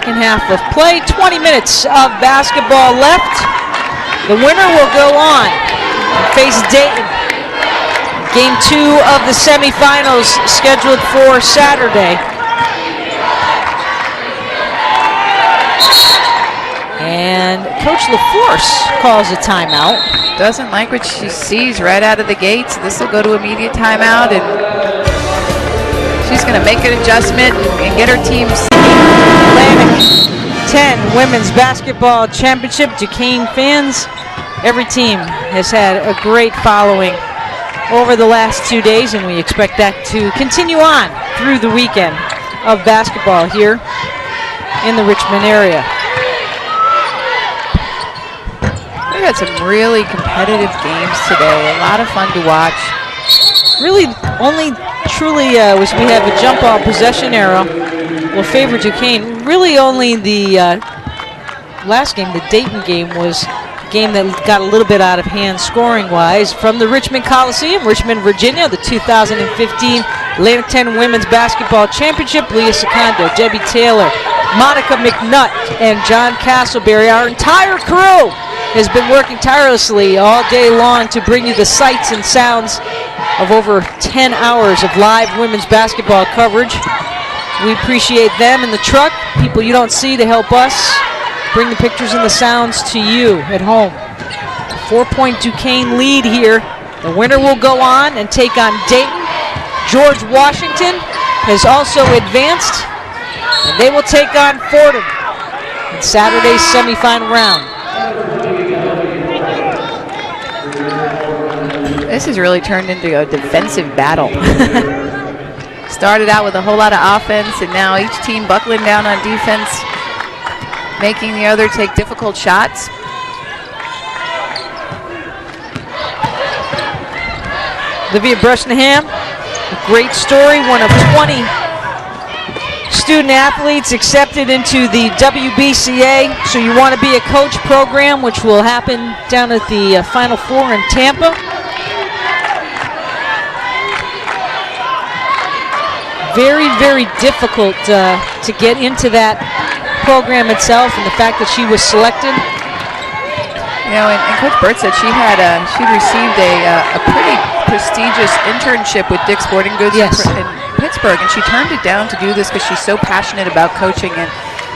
second half of play. 20 minutes of basketball left. The winner will go on and face Dayton. Game 2 of the semifinals scheduled for Saturday. And Coach LaForce calls a timeout. Doesn't like what she sees right out of the gate, so this will go to immediate timeout, and she's going to make an adjustment and get her team Atlantic 10 Women's Basketball Championship. Duquesne fans, every team has had a great following over the last 2 days, and we expect that to continue on through the weekend of basketball here in the Richmond area. We had some really competitive games today. A lot of fun to watch. Really, only truly we have a jump ball possession arrow will favor Duquesne. Really, only the last game, the Dayton game, was a game that got a little bit out of hand scoring-wise. From the Richmond Coliseum, Richmond, Virginia, the 2015 Atlantic 10 Women's Basketball Championship. Leah Secondo, Debbie Taylor, Monica McNutt, and John Castleberry. Our entire crew has been working tirelessly all day long to bring you the sights and sounds of over 10 hours of live women's basketball coverage. We appreciate them in the truck, people you don't see to help us bring the pictures and the sounds to you at home. A 4-point Duquesne lead here. The winner will go on and take on Dayton. George Washington has also advanced, and they will take on Fordham in Saturday's semifinal round. This has really turned into a defensive battle. Started out with a whole lot of offense, and now each team buckling down on defense, making the other take difficult shots. Olivia Bresnahan, a great story, one of 20 student athletes accepted into the WBCA. So you want to be a coach program, which will happen down at the Final Four in Tampa. Very, very difficult to get into that program itself, and the fact that she was selected. You know, and Coach Burt said she'd received a pretty prestigious internship with Dick's Sporting Goods in Pittsburgh, and she turned it down to do this because she's so passionate about coaching. And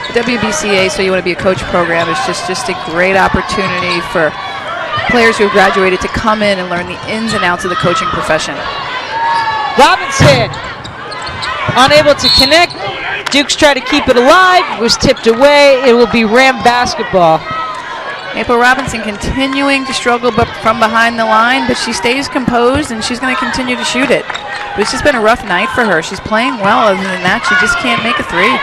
the WBCA, so you want to be a coach program, is just a great opportunity for players who have graduated to come in and learn the ins and outs of the coaching profession. Robinson unable to connect. Dukes try to keep it alive. It was tipped away. It will be Ram basketball. April Robinson continuing to struggle from behind the line, but she stays composed and she's going to continue to shoot it. But it's just been a rough night for her. She's playing well. Other than that, she just can't make a three.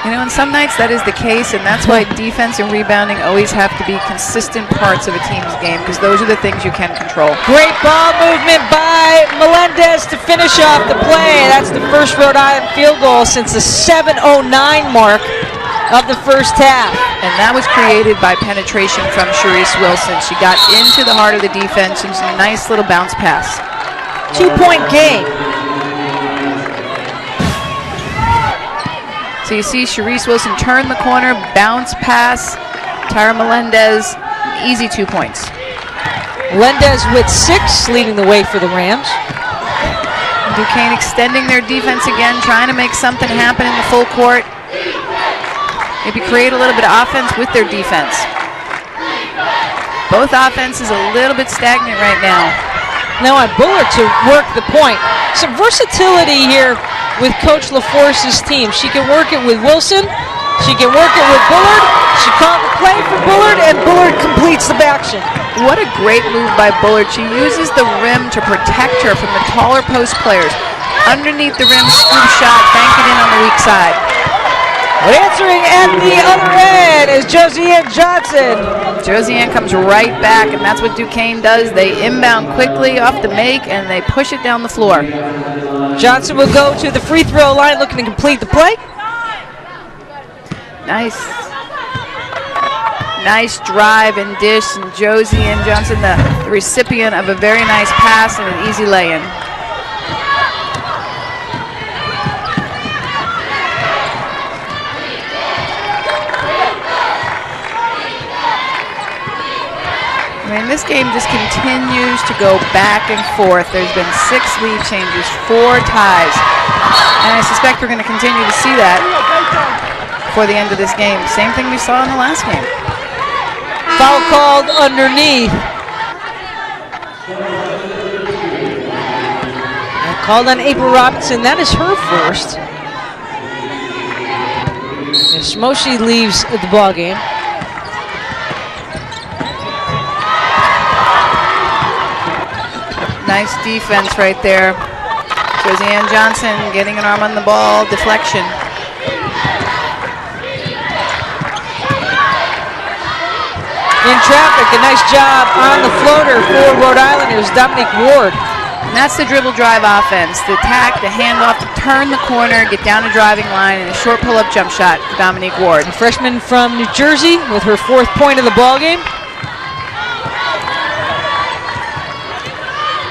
You know, and some nights that is the case, and that's why defense and rebounding always have to be consistent parts of a team's game, because those are the things you can control. Great ball movement by Melendez to finish off the play. That's the first Rhode Island field goal since the 7:09 mark of the first half. And that was created by penetration from Charisse Wilson. She got into the heart of the defense and some nice little bounce pass. 2-point game. So you see Charisse Wilson turn the corner, bounce pass, Tyra Melendez, easy 2 points. Melendez with 6, leading the way for the Rams. Duquesne extending their defense again, trying to make something happen in the full court. Maybe create a little bit of offense with their defense. Both offenses a little bit stagnant right now. Now on Bullard to work the point. Some versatility here with Coach LaForce's team. She can work it with Wilson. She can work it with Bullard. She called the play for Bullard, and Bullard completes the action. What a great move by Bullard. She uses the rim to protect her from the taller post players. Underneath the rim, scoop shot, bank it in on the weak side. But answering at the other end is Josiane Johnson. Josiane comes right back, and that's what Duquesne does. They inbound quickly off the make, and they push it down the floor. Johnson will go to the free throw line looking to complete the play. Nice drive and dish, and Josiane Johnson, the recipient of a very nice pass and an easy lay-in. mean, this game just continues to go back and forth. There's been 6 lead changes, 4 ties. And I suspect we're going to continue to see that before the end of this game. Same thing we saw in the last game. Foul called underneath. And called on April Robinson. That is her first. And Smoshi leaves the ball game. Nice defense right there. Josiane Johnson getting an arm on the ball, deflection. In traffic, a nice job on the floater for Rhode Island. It was Dominique Ward. And that's the dribble drive offense. The attack, the handoff, to turn the corner, get down the driving line, and a short pull-up jump shot for Dominique Ward. A freshman from New Jersey with her 4th point of the ball game.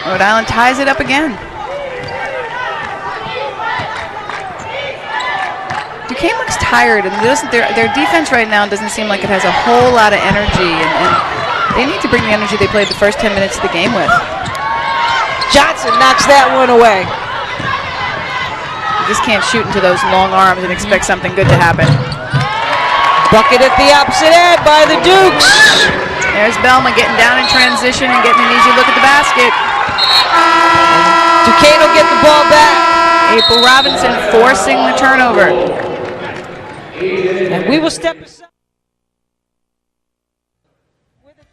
Rhode Island ties it up again. Duquesne looks tired, and their defense right now doesn't seem like it has a whole lot of energy, and they need to bring the energy they played the first 10 minutes of the game with. Johnson knocks that one away. You just can't shoot into those long arms and expect something good to happen. Bucket at the opposite end by the Dukes. There's Belma getting down in transition and getting an easy look at the basket. Duquesne will get the ball back. April Robinson forcing the turnover. And we will step aside.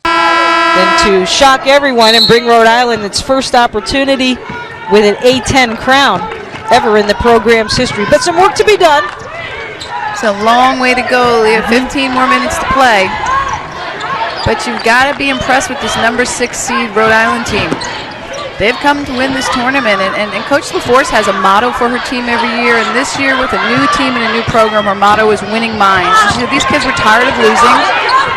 Then to shock everyone and bring Rhode Island its first opportunity with an A10 crown ever in the program's history. But some work to be done. It's a long way to go. We have 15 more minutes to play. But you've got to be impressed with this number 6 seed Rhode Island team. They've come to win this tournament, and Coach LaForce has a motto for her team every year, and this year with a new team and a new program, her motto is winning minds. She said these kids were tired of losing,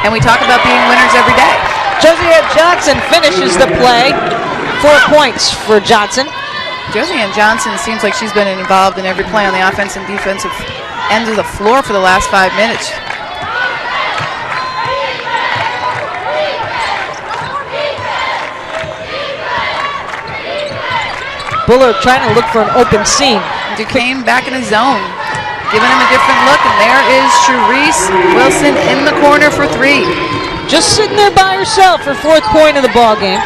and we talk about being winners every day. Josiane Johnson finishes the play. 4 points for Johnson. Josiane Johnson seems like she's been involved in every play on the offensive and defensive ends of the floor for the last 5 minutes. Bullard trying to look for an open seam. Duquesne back in his zone, giving him a different look, and there is Charisse Wilson in the corner for 3. Just sitting there by herself, her 4th point of the ball game.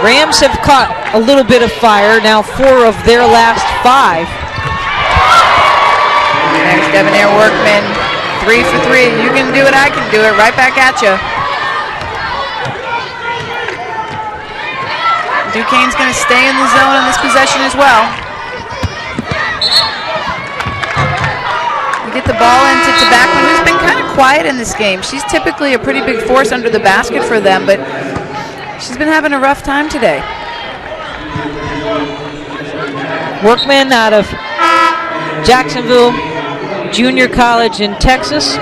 Rams have caught a little bit of fire, now 4 of their last 5. And there's Debonair Workman, 3 for 3. You can do it, I can do it, right back at you. Duquesne's going to stay in the zone on this possession as well. We get the ball into Tabacco, who's been kind of quiet in this game. She's typically a pretty big force under the basket for them, but she's been having a rough time today. Workman out of Jacksonville Junior College in Texas.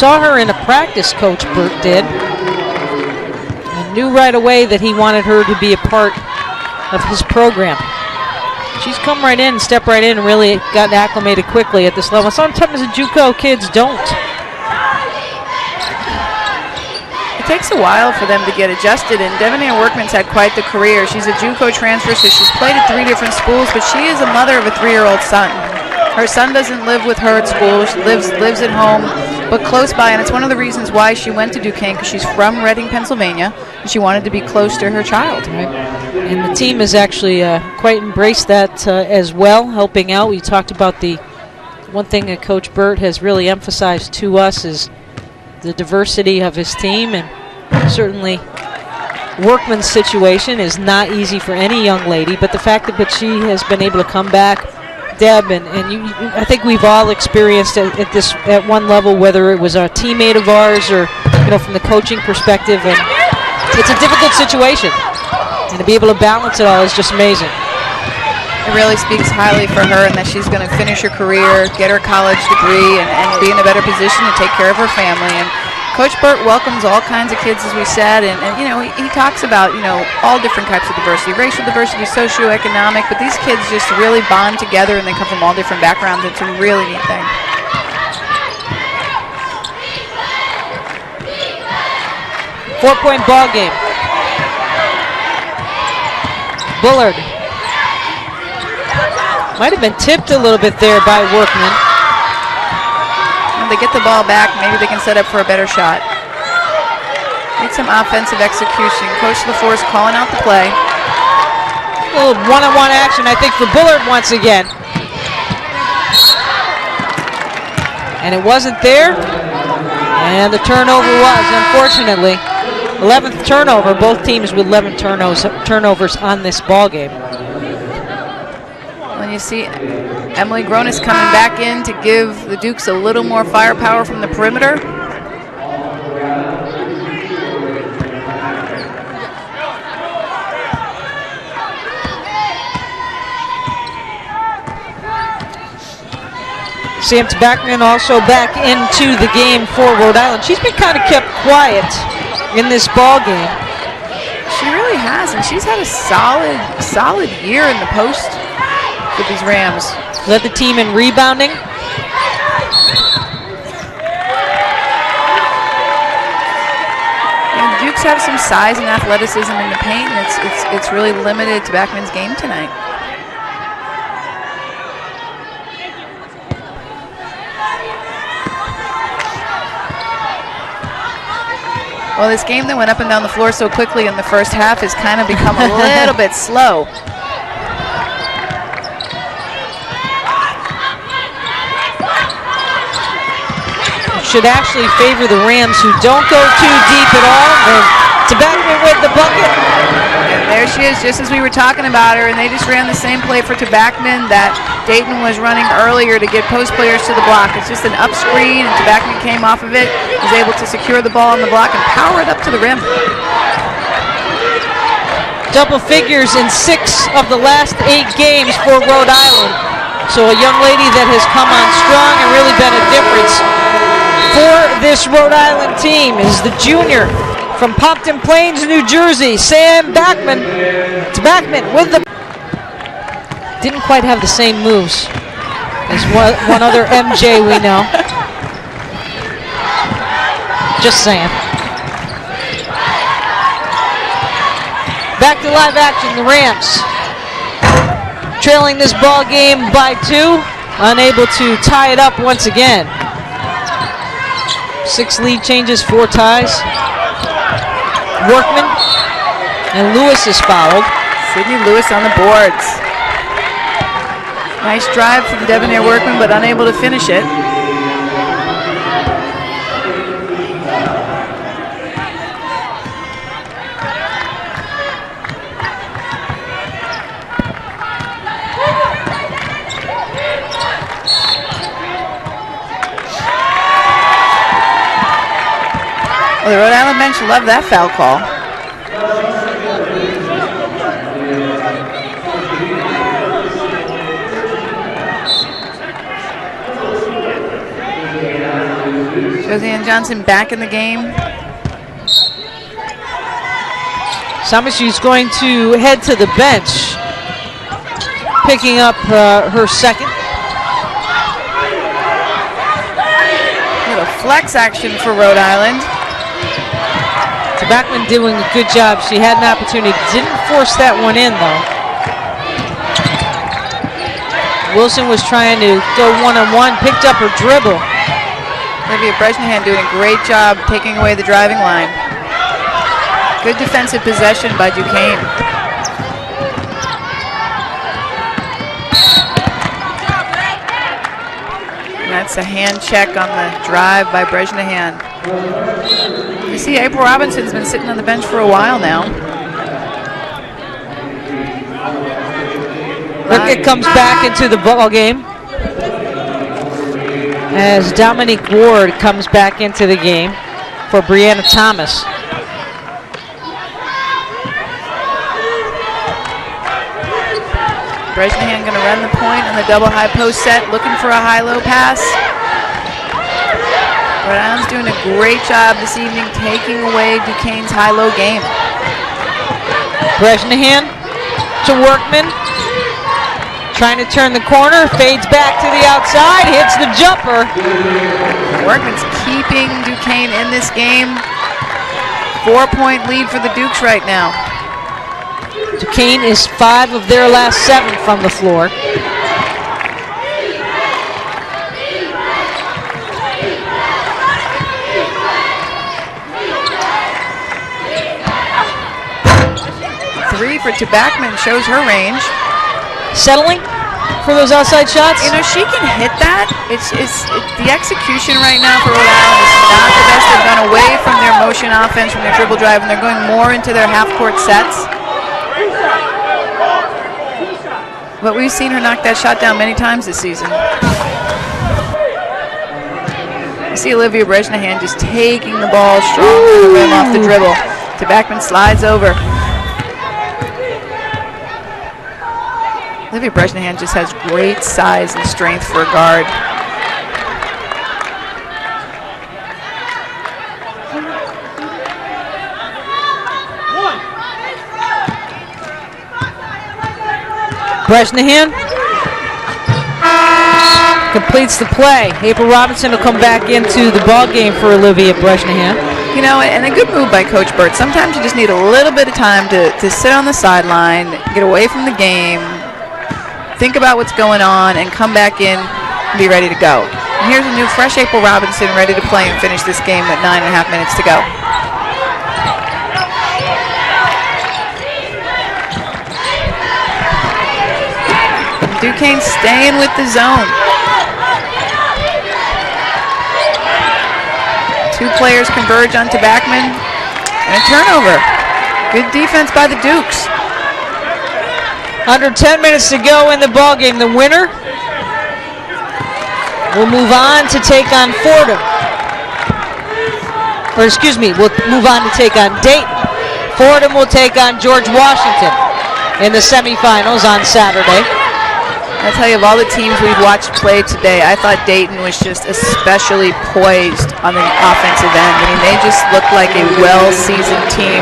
Saw her in a practice, Coach Burt did. Knew right away that he wanted her to be a part of his program. She's come right in, stepped right in, and really gotten acclimated quickly at this level. Sometimes the JUCO kids don't. It takes a while for them to get adjusted, and Debonair Workman's had quite the career. She's a JUCO transfer, so she's played at 3 different schools, but she is a mother of a 3-year-old son. Her son doesn't live with her at school. She lives at home, but close by, and it's one of the reasons why she went to Duquesne, because she's from Reading, Pennsylvania, and she wanted to be close to her child. Right. And the team has actually quite embraced that as well, helping out. We talked about the one thing that Coach Burt has really emphasized to us is the diversity of his team, and certainly Workman's situation is not easy for any young lady, but the fact that she has been able to come back, Deb, and I think we've all experienced at one level, whether it was a teammate of ours or from the coaching perspective, and it's a difficult situation, and to be able to balance it all is just amazing. It really speaks highly for her, and that she's going to finish her career, get her college degree, and be in a better position to take care of her family. And Coach Burt welcomes all kinds of kids, as we said, and he talks about, all different types of diversity, racial diversity, socioeconomic, but these kids just really bond together, and they come from all different backgrounds. It's a really neat thing. 4-point ball game. Bullard. Might have been tipped a little bit there by Workman. When they get the ball back, maybe they can set up for a better shot. Need some offensive execution. Coach LaForce calling out the play. A little one-on-one action, I think, for Bullard once again. And it wasn't there. And the turnover was, unfortunately. 11th turnover, both teams with 11 turnovers on this ball game. When you see Emily Gronis coming back in to give the Dukes a little more firepower from the perimeter. Sam Tabachman also back into the game for Rhode Island. She's been kind of kept quiet in this ball game. She really has, and she's had a solid year in the post with these Rams. Led the team in rebounding. And the Dukes have some size and athleticism in the paint, and it's really limited to Tabachman's game tonight. Well, this game that went up and down the floor so quickly in the first half has kind of become a little bit slow. Should actually favor the Rams, who don't go too deep at all. And Tabachman with the bucket. And there she is, just as we were talking about her, and they just ran the same play for Tabachman that Dayton was running earlier to get post players to the block. It's just an up screen, and Tabachman came off of it, was able to secure the ball on the block and power it up to the rim. Double figures in 6 of the last 8 games for Rhode Island. So a young lady that has come on strong and really been a difference for this Rhode Island team is the junior from Pompton Plains, New Jersey, Sam Tabachman. Tabachman with the... Didn't quite have the same moves as one other MJ we know. Just saying. Back to live action, the Rams. Trailing this ball game by 2, unable to tie it up once again. 6 lead changes, 4 ties. Workman and Lewis is fouled. Sydney Lewis on the boards. Nice drive from Debonair Workman, but unable to finish it. Well, the Rhode Island bench loved that foul call. Josiane Johnson back in the game. She's going to head to the bench, picking up her second. A little flex action for Rhode Island. Tabachman doing a good job. She had an opportunity. Didn't force that one in, though. Wilson was trying to go one-on-one, picked up her dribble. Olivia Bresnahan doing a great job taking away the driving line. Good defensive possession by Duquesne. And that's a hand check on the drive by Bresnahan. You see, April Robinson's been sitting on the bench for a while now. Rickett comes back into the ball game as Dominique Ward comes back into the game for Brianna Thomas. Bresnahan going to run the point on the double high post set, looking for a high-low pass. Rhode Island's doing a great job this evening taking away Duquesne's high-low game. Bresnahan to Workman. Trying to turn the corner, fades back to the outside, hits the jumper. Workman's keeping Duquesne in this game. 4-point lead for the Dukes right now. Duquesne is 5 of their last 7 from the floor. Three for Backman shows her range. Settling for those outside shots? You know, she can hit that. It's the execution right now for Rhode Island is not the best. They've gone away from their motion offense, from their dribble drive, and they're going more into their half-court sets. But we've seen her knock that shot down many times this season. You see Olivia Bresnahan just taking the ball strong to the rim off the dribble. Backman slides over. Olivia Bresnahan just has great size and strength for a guard. Bresnahan completes the play. April Robinson will come back into the ball game for Olivia Bresnahan. You know, and a good move by Coach Burt. Sometimes you just need a little bit of time to sit on the sideline, get away from the game, think about what's going on, and come back in and be ready to go. And here's a new fresh April Robinson ready to play and finish this game with 9.5 minutes to go. Duquesne staying with the zone. 2 players converge onto Backman, and a turnover. Good defense by the Dukes. Under 10 minutes to go in the ball game. The winner will move on to take on Fordham. Or excuse me, we'll move on to take on Dayton. Fordham will take on George Washington in the semifinals on Saturday. I tell you, of all the teams we've watched play today, I thought Dayton was just especially poised on the offensive end. I mean, they just looked like a well-seasoned team.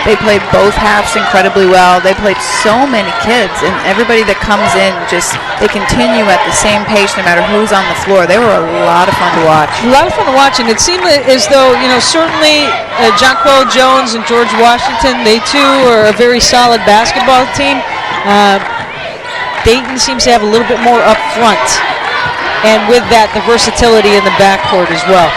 They played both halves incredibly well. They played so many kids, and everybody that comes in they continue at the same pace no matter who's on the floor. They were a lot of fun to watch. A lot of fun to watch, and it seemed as though, you know, certainly Jonquel Jones and George Washington, they too are a very solid basketball team. Dayton seems to have a little bit more up front, and with that, the versatility in the backcourt as well.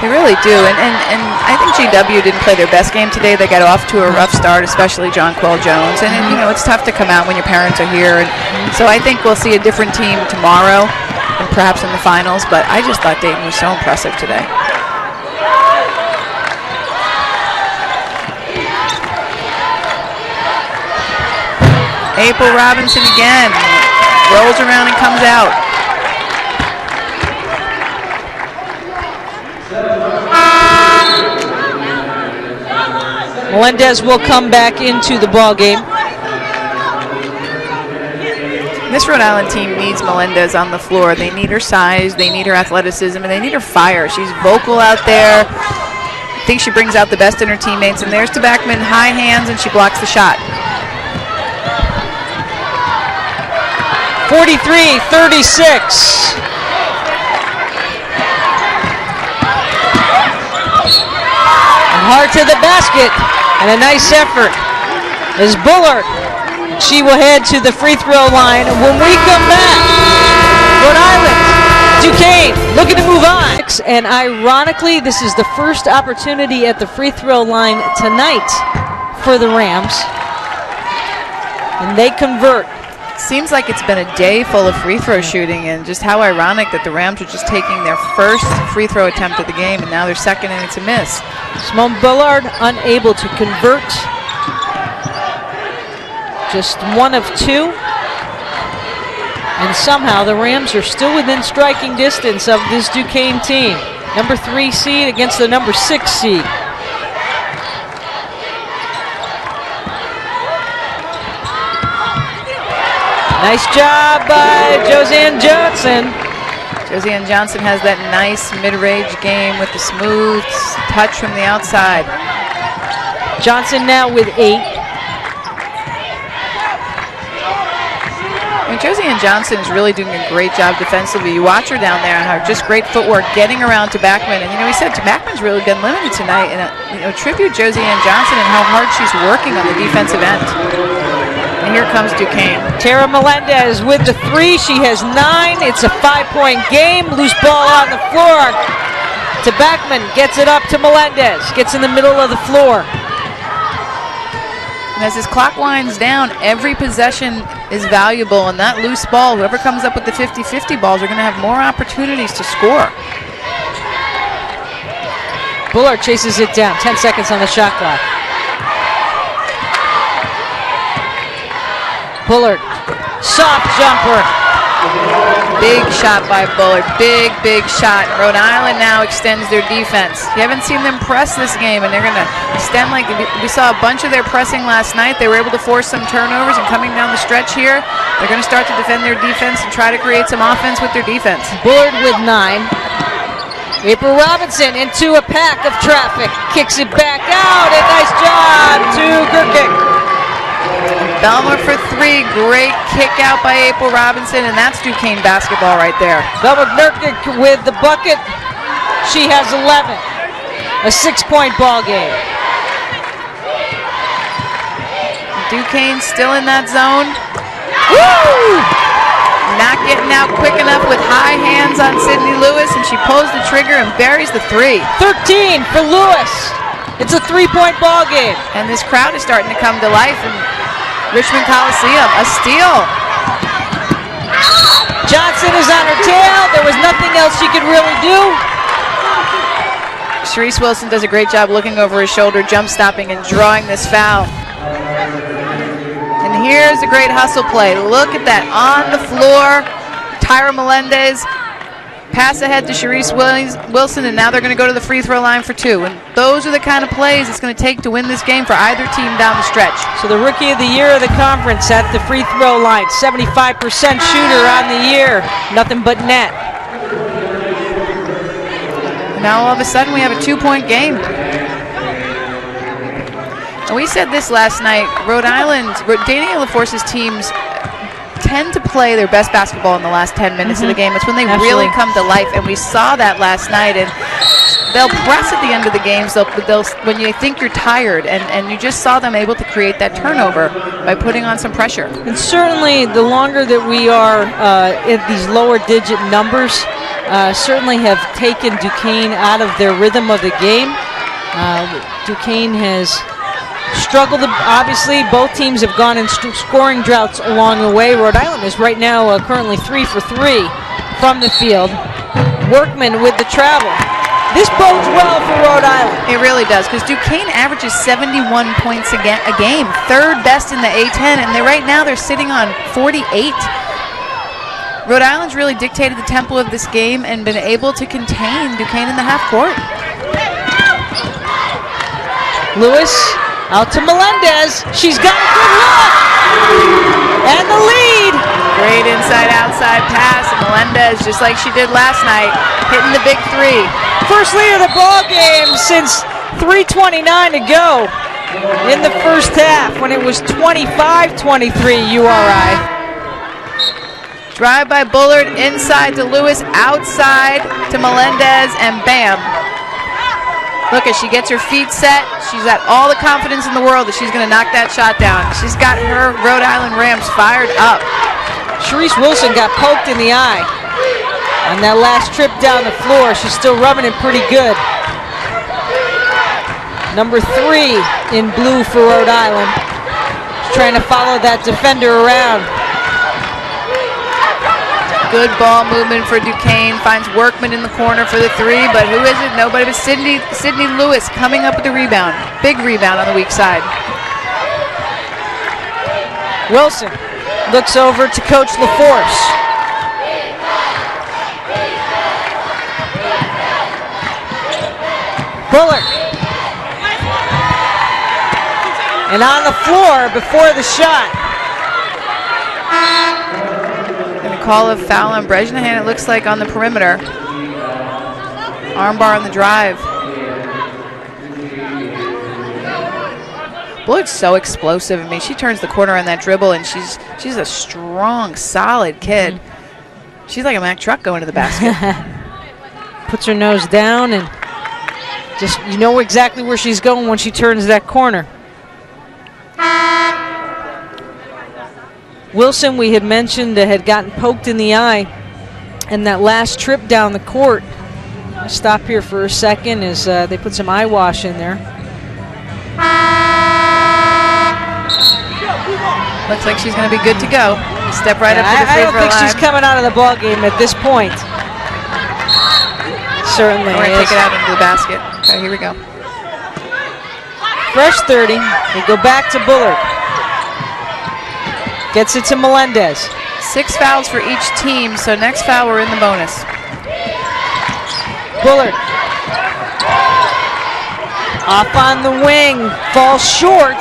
They really do, and I think GW didn't play their best game today. They got off to a rough start, especially Jonquel Jones, and you know, it's tough to come out when your parents are here, and so I think we'll see a different team tomorrow and perhaps in the finals, but I just thought Dayton was so impressive today. April Robinson again, rolls around and comes out. Melendez will come back into the ball game. This Rhode Island team needs Melendez on the floor. They need her size, they need her athleticism, and they need her fire. She's vocal out there. I think she brings out the best in her teammates, and there's Backman, high hands, and she blocks the shot. 43-36. Hard to the basket, and a nice effort is Bullard. She will head to the free throw line. When we come back, Rhode Island, Duquesne looking to move on. And ironically, this is the first opportunity at the free throw line tonight for the Rams, and they convert. Seems like it's been a day full of free throw shooting, and just how ironic that the Rams are just taking their first free throw attempt of the game, and now they're second, and it's a miss. Simone Bullard unable to convert. Just 1 of 2. And somehow the Rams are still within striking distance of this Duquesne team. Number 3 seed against the number 6 seed. Nice job by Josiane Johnson. Josiane Johnson has that nice mid-range game with the smooth touch from the outside. Johnson now with 8. I mean, Josie Ann Johnson is really doing a great job defensively. You watch her down there and her just great footwork getting around to Backman. And, we said Backman's really been limited tonight. And, tribute Josie Ann Johnson and how hard she's working on the defensive end. And here comes Duquesne. Tara Melendez with the 3. She has 9. It's a 5-point game. Loose ball on the floor to Backman. Gets it up to Melendez. Gets in the middle of the floor. And as this clock winds down, every possession is valuable. And that loose ball, whoever comes up with the 50-50 balls are going to have more opportunities to score. Bullard chases it down. 10 seconds on the shot clock. Bullard, soft jumper. Big shot by Bullard. Big shot. Rhode Island now extends their defense. You haven't seen them press this game, and they're going to extend like we saw a bunch of their pressing last night. They were able to force some turnovers, and coming down the stretch here, they're going to start to defend their defense and try to create some offense with their defense. Bullard with 9. April Robinson into a pack of traffic. Kicks it back out, and nice job to Gerkick. Belmer for 3. Great kick out by April Robinson, and that's Duquesne basketball right there. Belmer Nurkic with the bucket. She has 11. A 6-point ball game. Duquesne still in that zone. Woo! Not getting out quick enough with high hands on Sydney Lewis, and she pulls the trigger and buries the 3. 13 for Lewis. It's a 3-point ball game. And this crowd is starting to come to life in Richmond Coliseum. A steal. Johnson is on her tail. There was nothing else she could really do. Sharice Wilson does a great job looking over his shoulder, jump stopping, and drawing this foul. And here's a great hustle play. Look at that on the floor. Tyra Melendez. Pass ahead to Sharice Wilson, and now they're going to go to the free throw line for 2. And those are the kind of plays it's going to take to win this game for either team down the stretch. So the rookie of the year of the conference at the free throw line. 75% shooter on the year. Nothing but net. Now all of a sudden we have a 2-point game. And we said this last night, Rhode Island, Daniel LaForce's teams tend to play their best basketball in the last 10 minutes of the game. It's when they really come to life, and we saw that last night. And they'll press at the end of the games when you think you're tired, and you just saw them able to create that turnover by putting on some pressure. And certainly the longer that we are at these lower digit numbers, certainly have taken Duquesne out of their rhythm of the game. Duquesne has struggled. Obviously, both teams have gone in scoring droughts along the way. Rhode Island is right now currently 3 for 3 from the field. Workman with the travel. This bodes well for Rhode Island. It really does, because Duquesne averages 71 points a game, 3rd best in the A10, and right now they're sitting on 48. Rhode Island's really dictated the tempo of this game and been able to contain Duquesne in the half court. Lewis out to Melendez. She's got a good look. And the lead. Great inside-outside pass. And Melendez, just like she did last night, hitting the big 3. First lead of the ball game since 3:29 to go in the first half, when it was 25-23 URI. Drive by Bullard, inside to Lewis, outside to Melendez, and bam. Look, as she gets her feet set, she's got all the confidence in the world that she's going to knock that shot down. She's got her Rhode Island Rams fired up. Sharice Wilson got poked in the eye on that last trip down the floor. She's still rubbing it pretty good. Number 3 in blue for Rhode Island. She's trying to follow that defender around. Good ball movement for Duquesne. Finds Workman in the corner for the 3, but who is it? Nobody but Sydney Lewis coming up with the rebound. Big rebound on the weak side. Wilson looks over to Coach LaForce. Bullard. And on the floor before the shot. Call of foul on Brejnahan, it looks like, on the perimeter. Armbar on the drive. Bullard's so explosive. I mean, she turns the corner on that dribble, and she's a strong, solid kid. She's like a Mack truck going to the basket. Puts her nose down, and just you know exactly where she's going when she turns that corner. Wilson, we had mentioned, had gotten poked in the eye, and that last trip down the court. I'll stop here for a second as they put some eye wash in there. Looks like she's going to be good to go. Step right up to the free throw line. I don't think she's coming out of the ball game at this point. Certainly. We're going to take it out into the basket. Okay, here we go. Fresh 30. They go back to Bullard. Gets it to Melendez. 6 fouls for each team, so next foul we're in the bonus. Bullard. Off on the wing. Falls short.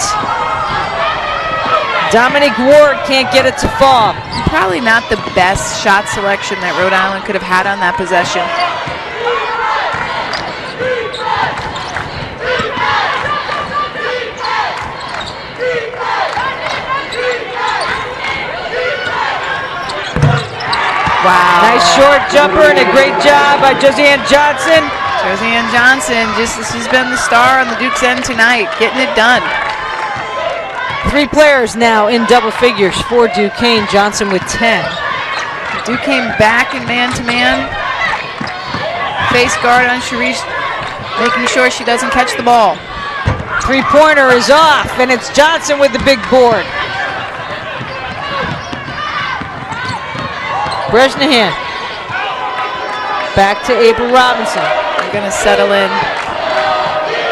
Dominic Ward can't get it to fall. Probably not the best shot selection that Rhode Island could have had on that possession. Wow. Nice short jumper and a great job by Josiane Johnson. Josiane Johnson, she's been the star on the Duke's end tonight, getting it done. 3 players now in double figures for Duquesne. Johnson with 10. Duquesne back in man-to-man. Face guard on Sharice, making sure she doesn't catch the ball. 3-pointer is off, and it's Johnson with the big board. Bresnahan. Back to April Robinson. They're going to settle in.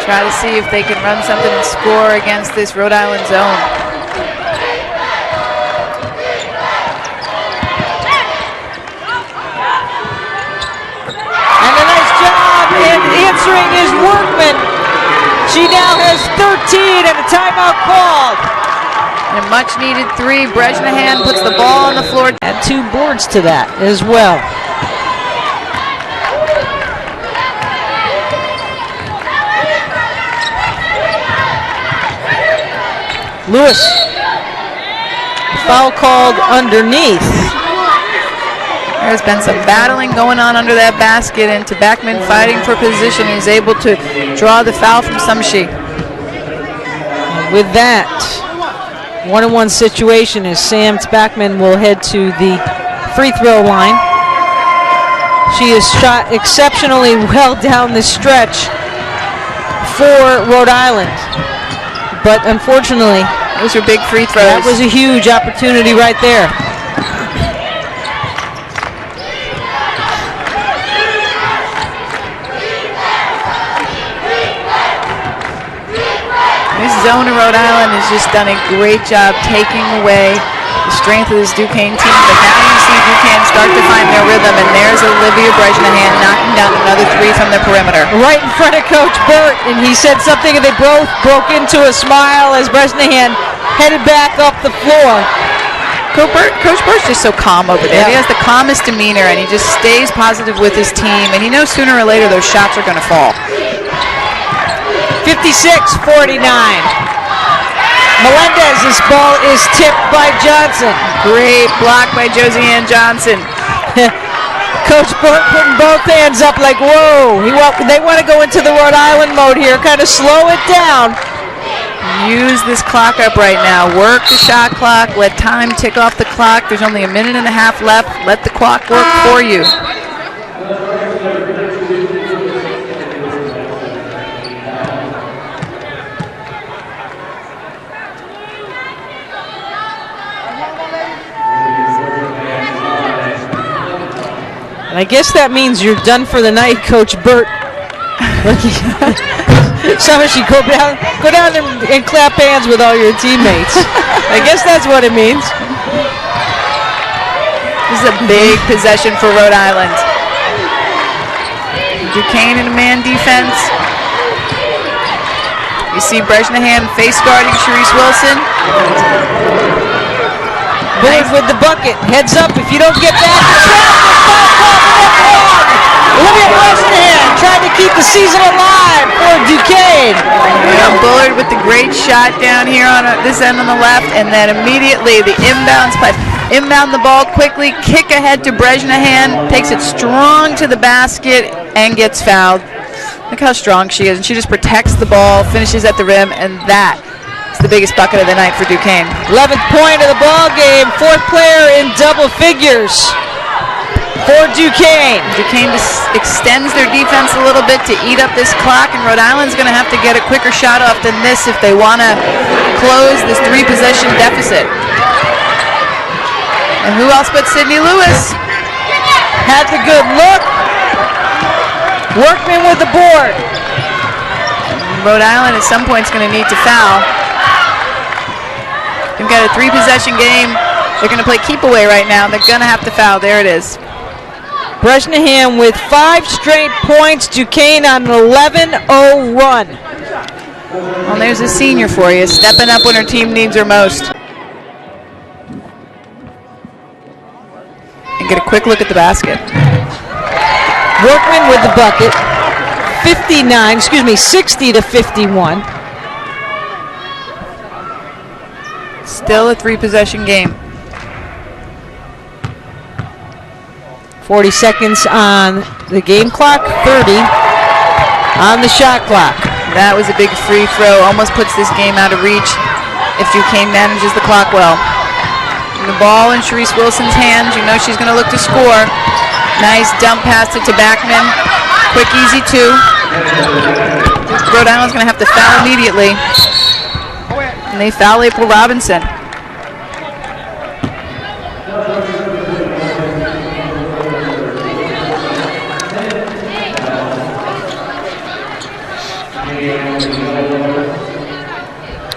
Try to see if they can run something and score against this Rhode Island zone. And a nice job in answering his workman. She now has 13 and a timeout called. And a much needed 3. Bresnahan puts the ball on the floor. Add 2 boards to that as well. Lewis. Foul called underneath. There's been some battling going on under that basket, and Tabachman fighting for position. He's able to draw the foul from Sumshi. With that, 1-on-1 situation as Sam Tabachman will head to the free throw line. She has shot exceptionally well down the stretch for Rhode Island. But unfortunately, those are big free throws. That was a huge opportunity right there. This zone of Rhode Island has just done a great job taking away the strength of this Duquesne team. But now you see Duquesne start to find their rhythm, and there's Olivia Bresnahan knocking down another 3 from the perimeter. Right in front of Coach Burt, and he said something, and they both broke into a smile as Bresnahan headed back up the floor. Coach Burt's just so calm over there. Yeah. He has the calmest demeanor, and he just stays positive with his team, and he knows sooner or later those shots are going to fall. 56-49. Melendez's ball is tipped by Johnson. Great block by Josiane Johnson. Coach Burt putting both hands up like, whoa. They want to go into the Rhode Island mode here, kind of slow it down. Use this clock up right now. Work the shot clock. Let time tick off the clock. There's only a minute and a half left. Let the clock work for you. And I guess that means you're done for the night, Coach Burt. Somebody should go down and clap hands with all your teammates. I guess that's what it means. This is a big possession for Rhode Island. Duquesne in a man defense. You see Bresnahan face guarding Sharice Wilson. Bullard with the bucket. Heads up if you don't get that. Olivia Bresnahan trying to keep the season alive for Duquesne. Bullard with the great shot down here on this end on the left, and then immediately the inbounds play. Inbound the ball quickly, kick ahead to Bresnahan, takes it strong to the basket, and gets fouled. Look how strong she is, and she just protects the ball, finishes at the rim, and that is the biggest bucket of the night for Duquesne. 11th point of the ball game, 4th player in double figures for Duquesne. Duquesne just extends their defense a little bit to eat up this clock, and Rhode Island's going to have to get a quicker shot off than this if they want to close this 3-possession deficit. And who else but Sydney Lewis? Had the good look. Workman with the board. Rhode Island at some point is going to need to foul. They've got a 3-possession game. They're going to play keep away right now. They're going to have to foul. There it is. Bresnahan with 5 straight points. Duquesne on an 11-0 run. Well, there's a senior for you, stepping up when her team needs her most. And get a quick look at the basket. Workman with the bucket. 60 to 51. Still a 3-possession game. 40 seconds on the game clock, 30 on the shot clock. That was a big free throw, almost puts this game out of reach if Duquesne manages the clock well. And the ball in Sharice Wilson's hands, you know she's going to look to score. Nice dump pass to Backman. Quick, easy 2. Rhode Island's going to have to foul immediately. And they foul April Robinson.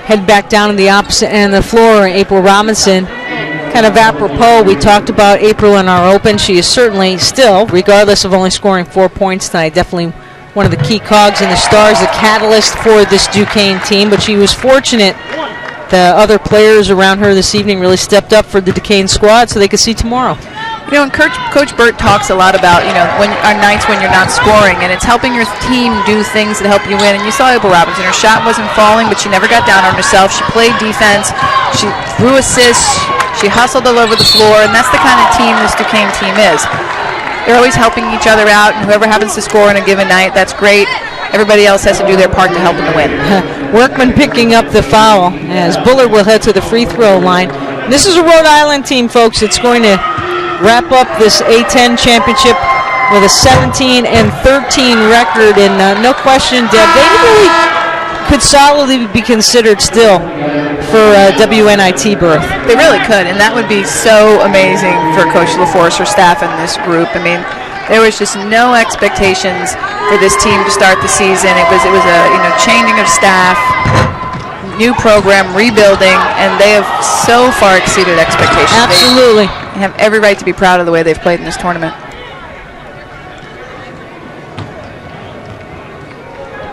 Head back down to the opposite end of the floor, April Robinson. Kind of apropos, we talked about April in our open. She is certainly still, regardless of only scoring 4 points tonight, definitely one of the key cogs in the Stars, a catalyst for this Duquesne team. But she was fortunate the other players around her this evening really stepped up for the Duquesne squad so they could see tomorrow. You know, and Coach Burt talks a lot about, when on nights when you're not scoring, and it's helping your team do things that help you win. And you saw April Robinson, her shot wasn't falling, but she never got down on herself. She played defense, she threw assists, she hustled all over the floor, and that's the kind of team this Duquesne team is. They're always helping each other out, and whoever happens to score on a given night, that's great. Everybody else has to do their part to help them to win. Workman picking up the foul as Bullard will head to the free throw line. This is a Rhode Island team, folks. It's going to wrap up this A10 championship with a 17-13 record, and no question, Deb, they really could solidly be considered still for WNIT berth. They really could, and that would be so amazing for Coach LaForce, her staff, and this group. I mean, there was just no expectations for this team to start the season. It was a changing of staff, new program, rebuilding, and they have so far exceeded expectations. Absolutely. They have every right to be proud of the way they've played in this tournament.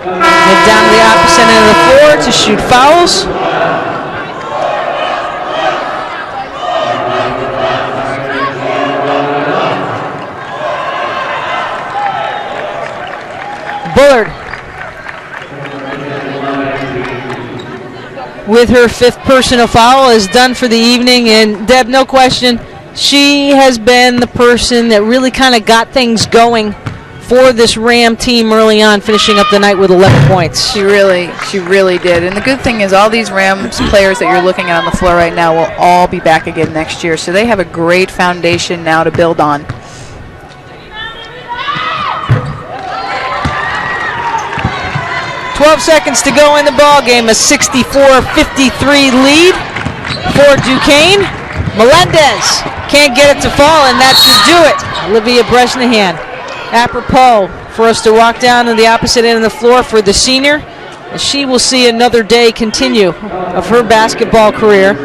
Head down to the opposite end of the floor to shoot fouls. Bullard with her 5th personal foul is done for the evening, and Deb, no question, she has been the person that really kind of got things going for this Ram team early on, finishing up the night with 11 points. She really did. And the good thing is all these Rams players that you're looking at on the floor right now will all be back again next year, so they have a great foundation now to build on. .12 seconds to go in the ball game. A 64-53 lead for Duquesne. Melendez can't get it to fall, and that should do it. Olivia Bresnahan. Apropos for us to walk down to the opposite end of the floor for the senior, and she will see another day continue of her basketball career.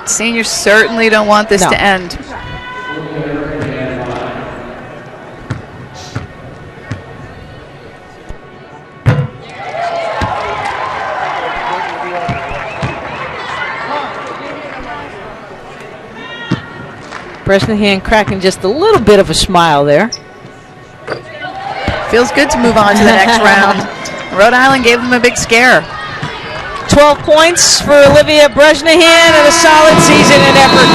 Seniors certainly don't want this to end. Bresnahan cracking just a little bit of a smile there. Feels good to move on to the next round. Rhode Island gave them a big scare. 12 points for Olivia Bresnahan and a solid season and effort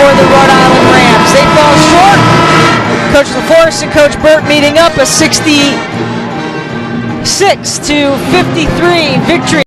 for the Rhode Island Rams. They fall short. Coach LaForce and Coach Burt meeting up, a 66-53 victory.